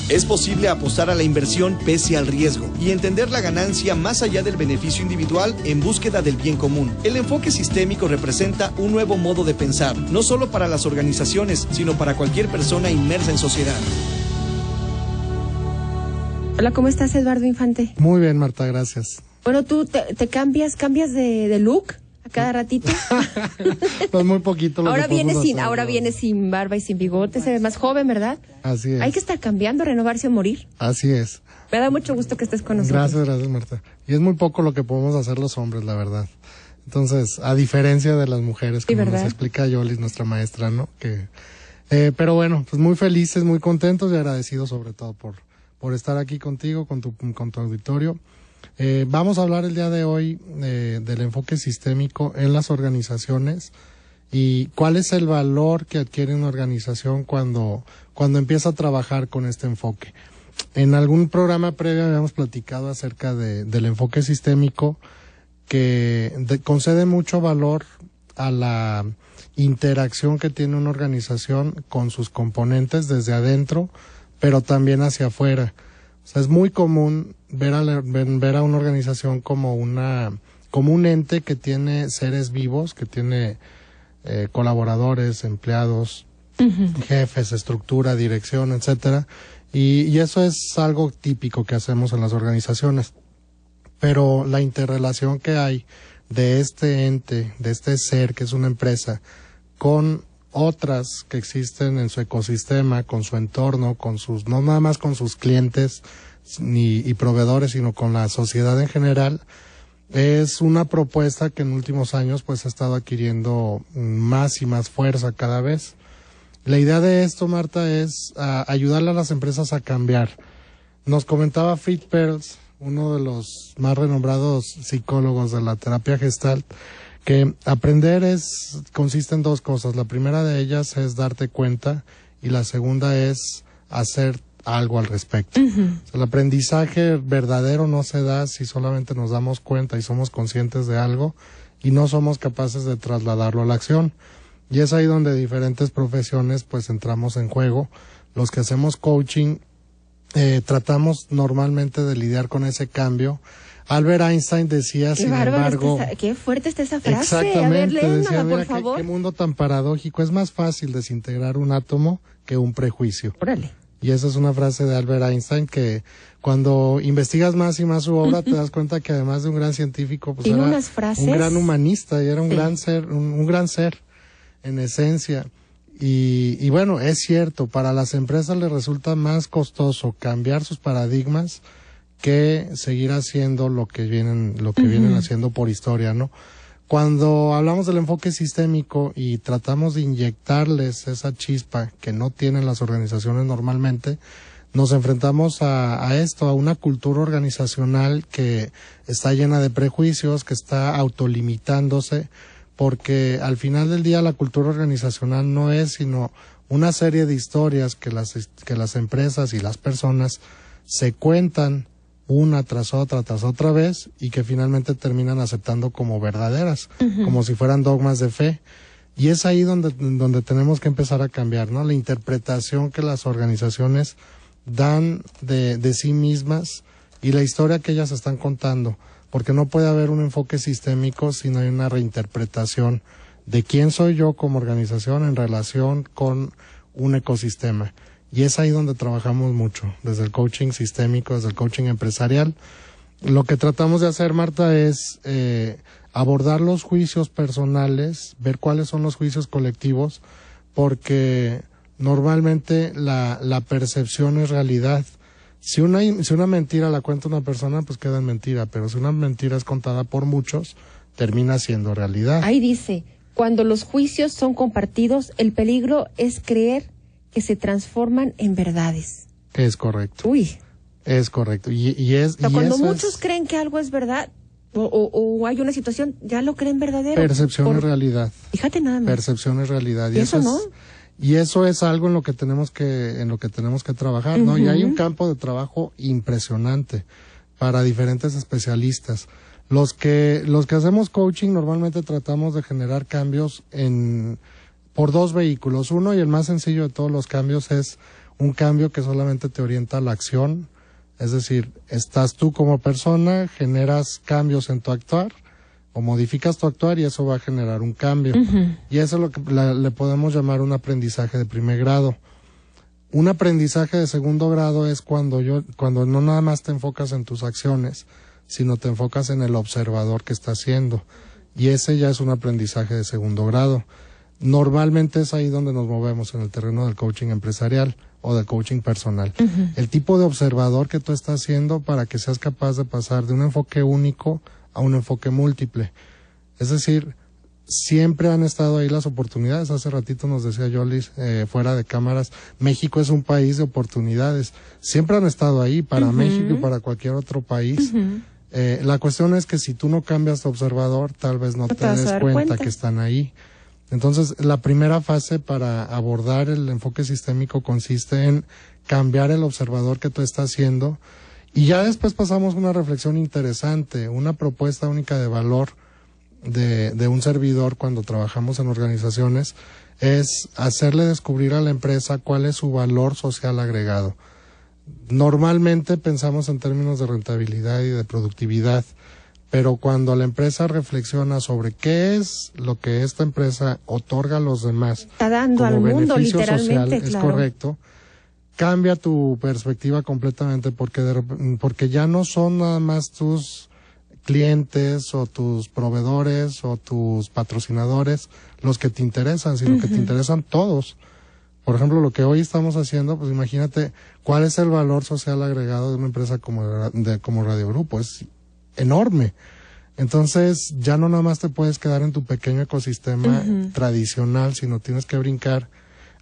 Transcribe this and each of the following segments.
Es posible apostar a la inversión pese al riesgo y entender la ganancia más allá del beneficio individual en búsqueda del bien común. El enfoque sistémico representa un nuevo modo de pensar, no solo para las organizaciones, sino para cualquier persona inmersa en sociedad. Hola, ¿cómo estás, Eduardo Infante? Muy bien, Marta, gracias. Bueno, ¿tú te cambias de look a cada ratito? Pues muy poquito. Ahora vienes sin barba y sin bigote, se ve más joven, ¿verdad? Así es. Hay que estar cambiando, renovarse o morir. Así es. Me da mucho gusto que estés con nosotros. Gracias, Marta. Y es muy poco lo que podemos hacer los hombres, la verdad. Entonces, a diferencia de las mujeres, como nos explica Yolis, nuestra maestra, ¿no? Pero bueno, pues muy felices, muy contentos y agradecidos sobre todo por estar aquí contigo, con tu auditorio. Vamos a hablar el día de hoy del enfoque sistémico en las organizaciones y cuál es el valor que adquiere una organización cuando empieza a trabajar con este enfoque. En algún programa previo habíamos platicado acerca del enfoque sistémico que concede mucho valor a la interacción que tiene una organización con sus componentes desde adentro, pero también hacia afuera. O sea, es muy común ver a una organización como un ente que tiene seres vivos, que tiene colaboradores, empleados, jefes, estructura, dirección, etcétera. Y eso es algo típico que hacemos en las organizaciones. Pero la interrelación que hay de este ente, de este ser que es una empresa, con otras que existen en su ecosistema, con su entorno, no nada más con sus clientes y proveedores, sino con la sociedad en general, es una propuesta que en últimos años pues ha estado adquiriendo más y más fuerza cada vez. La idea de esto, Marta, es ayudarle a las empresas a cambiar. Nos comentaba Fritz Perls, uno de los más renombrados psicólogos de la terapia Gestalt, que aprender consiste en dos cosas. La primera de ellas es darte cuenta y la segunda es hacer algo al respecto. O sea, el aprendizaje verdadero no se da si solamente nos damos cuenta y somos conscientes de algo y no somos capaces de trasladarlo a la acción. Y es ahí donde diferentes profesiones pues entramos en juego. Los que hacemos coaching tratamos normalmente de lidiar con ese cambio. Albert Einstein decía, sin embargo... Qué fuerte está esa frase. Exactamente. A ver, decía, por favor. Qué mundo tan paradójico. Es más fácil desintegrar un átomo que un prejuicio. Órale. Y esa es una frase de Albert Einstein que cuando investigas más y más su obra te das cuenta que además de un gran científico, pues tiene era unas frases, un gran humanista y era un gran ser, un gran ser en esencia. Y bueno, es cierto, para las empresas les resulta más costoso cambiar sus paradigmas que seguir haciendo lo que vienen haciendo por historia, ¿no? Cuando hablamos del enfoque sistémico y tratamos de inyectarles esa chispa que no tienen las organizaciones normalmente, nos enfrentamos a esto, a una cultura organizacional que está llena de prejuicios, que está autolimitándose, porque al final del día la cultura organizacional no es sino una serie de historias que las empresas y las personas se cuentan una tras otra vez y que finalmente terminan aceptando como verdaderas, como si fueran dogmas de fe. Y es ahí donde tenemos que empezar a cambiar, ¿no? La interpretación que las organizaciones dan de sí mismas y la historia que ellas están contando, porque no puede haber un enfoque sistémico si no hay una reinterpretación de quién soy yo como organización en relación con un ecosistema. Y es ahí donde trabajamos mucho, desde el coaching sistémico, desde el coaching empresarial. Lo que tratamos de hacer, Marta, es abordar los juicios personales, ver cuáles son los juicios colectivos, porque normalmente la percepción es realidad. Si una mentira la cuenta una persona, pues queda en mentira, pero si una mentira es contada por muchos, termina siendo realidad. Ahí dice, cuando los juicios son compartidos, el peligro es creer que se transforman en verdades. Es correcto. Uy. Es correcto. Cuando muchos creen que algo es verdad, o hay una situación, ya lo creen verdadero. Percepción es realidad. Fíjate nada más. Percepción es realidad. ¿Y eso no? Y eso es algo en lo que tenemos que trabajar, ¿no? Y hay un campo de trabajo impresionante para diferentes especialistas. Los que hacemos coaching normalmente tratamos de generar cambios por dos vehículos. Uno, y el más sencillo de todos los cambios, es un cambio que solamente te orienta a la acción, es decir, estás tú como persona, generas cambios en tu actuar, o modificas tu actuar y eso va a generar un cambio. Y eso es lo que le podemos llamar un aprendizaje de primer grado. Un aprendizaje de segundo grado es cuando no nada más te enfocas en tus acciones, sino te enfocas en el observador que está haciendo. Y ese ya es un aprendizaje de segundo grado. Normalmente es ahí donde nos movemos en el terreno del coaching empresarial o del coaching personal. El tipo de observador que tú estás haciendo para que seas capaz de pasar de un enfoque único a un enfoque múltiple. Es decir, siempre han estado ahí las oportunidades. Hace ratito nos decía Yolis, fuera de cámaras, México es un país de oportunidades. Siempre han estado ahí para México y para cualquier otro país. La cuestión es que si tú no cambias tu observador, tal vez no te des cuenta que están ahí. Entonces, la primera fase para abordar el enfoque sistémico consiste en cambiar el observador que tú estás haciendo, y ya después pasamos a una reflexión interesante, una propuesta única de valor de un servidor cuando trabajamos en organizaciones, es hacerle descubrir a la empresa cuál es su valor social agregado. Normalmente pensamos en términos de rentabilidad y de productividad, pero cuando la empresa reflexiona sobre qué es lo que esta empresa otorga a los demás, está dando como al mundo, beneficio social, literalmente, es claro. correcto, cambia tu perspectiva completamente, porque ya no son nada más tus clientes o tus proveedores o tus patrocinadores los que te interesan, sino que te interesan todos. Por ejemplo, lo que hoy estamos haciendo, pues imagínate cuál es el valor social agregado de una empresa como Radio Grupo. Es enorme. Entonces, ya no nada más te puedes quedar en tu pequeño ecosistema tradicional, sino tienes que brincar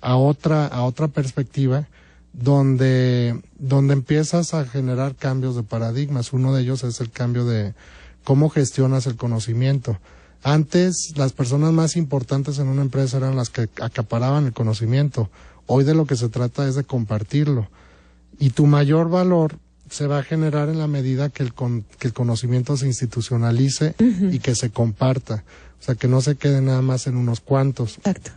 a otra perspectiva donde empiezas a generar cambios de paradigmas. Uno de ellos es el cambio de cómo gestionas el conocimiento. Antes, las personas más importantes en una empresa eran las que acaparaban el conocimiento. Hoy de lo que se trata es de compartirlo. Y tu mayor valor se va a generar en la medida que el conocimiento se institucionalice y que se comparta. O sea, que no se quede nada más en unos cuantos. Exacto.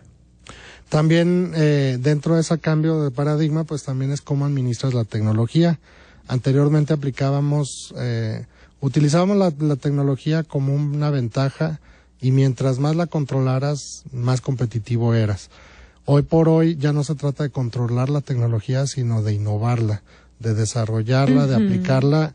También dentro de ese cambio de paradigma, pues también es cómo administras la tecnología. Anteriormente utilizábamos la tecnología como una ventaja, y mientras más la controlaras, más competitivo eras. Hoy por hoy ya no se trata de controlar la tecnología, sino de innovarla, de desarrollarla, de aplicarla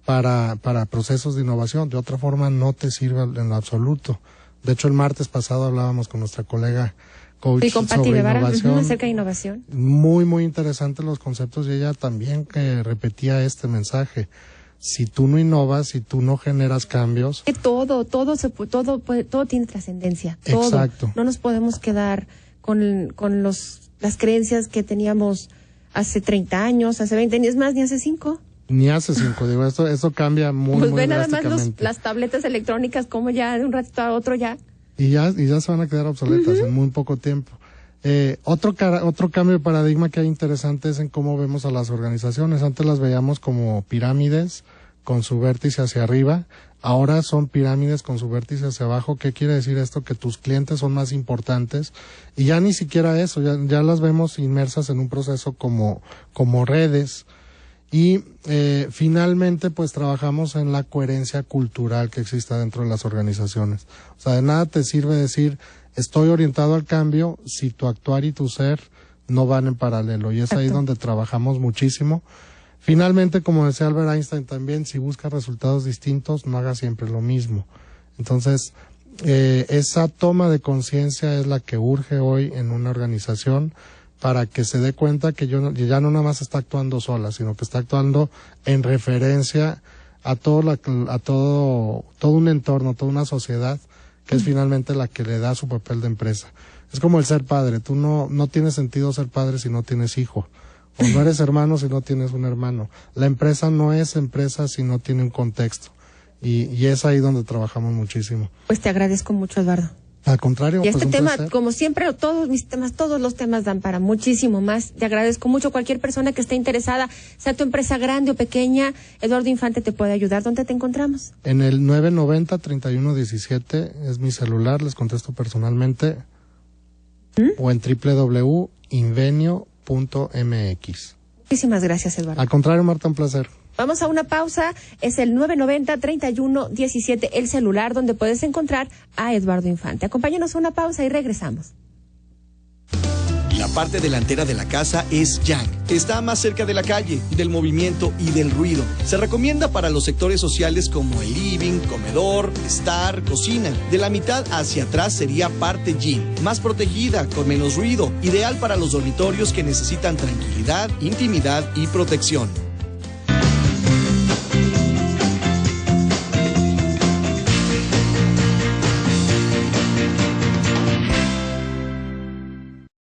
para procesos de innovación. De otra forma no te sirve en lo absoluto. De hecho, el martes pasado hablábamos con nuestra colega coach sobre innovación. Acerca de innovación. Muy, muy interesantes los conceptos, y ella también repetía este mensaje. Si tú no innovas, si tú no generas cambios, Que todo tiene trascendencia. Todo. Exacto. No nos podemos quedar con las creencias que teníamos hace 30 años, hace 20 años, más, ni hace 5. Ni hace 5, digo, eso cambia muy, pues muy ve nada más drásticamente. las tabletas electrónicas, como ya de un ratito a otro ya. Y ya se van a quedar obsoletas en muy poco tiempo. Otro cambio de paradigma que hay interesante es en cómo vemos a las organizaciones. Antes las veíamos como pirámides con su vértice hacia arriba. Ahora son pirámides con su vértice hacia abajo. ¿Qué quiere decir esto? Que tus clientes son más importantes. Y ya ni siquiera eso, ya las vemos inmersas en un proceso como redes. Y finalmente, pues trabajamos en la coherencia cultural que exista dentro de las organizaciones. O sea, de nada te sirve decir, estoy orientado al cambio, si tu actuar y tu ser no van en paralelo. Y es ahí donde trabajamos muchísimo. Finalmente, como decía Albert Einstein también, si buscas resultados distintos, no hagas siempre lo mismo. Entonces, esa toma de conciencia es la que urge hoy en una organización, para que se dé cuenta que ya no nada más está actuando sola, sino que está actuando en referencia a todo un entorno, toda una sociedad, que es finalmente la que le da su papel de empresa. Es como el ser padre. Tú no tiene sentido ser padre si no tienes hijo, o no eres hermano si no tienes un hermano. La empresa no es empresa si no tiene un contexto, y es ahí donde trabajamos muchísimo. Pues te agradezco mucho, Eduardo. Al contrario, y este pues tema, placer. como siempre, todos los temas dan para muchísimo más. Te agradezco mucho. Cualquier persona que esté interesada, sea tu empresa grande o pequeña, Eduardo Infante te puede ayudar. ¿Dónde te encontramos? En el 990-3117 es mi celular, les contesto personalmente, o en www.invenio.com. Muchísimas gracias, Eduardo. Al contrario, Marta, un placer. Vamos a una pausa. Es el 990-3117, el celular donde puedes encontrar a Eduardo Infante. Acompáñanos a una pausa y regresamos. La parte delantera de la casa es yang. Está más cerca de la calle, del movimiento y del ruido. Se recomienda para los sectores sociales como el living, comedor, estar, cocina. De la mitad hacia atrás sería parte yin, más protegida, con menos ruido. Ideal para los dormitorios que necesitan tranquilidad, intimidad y protección.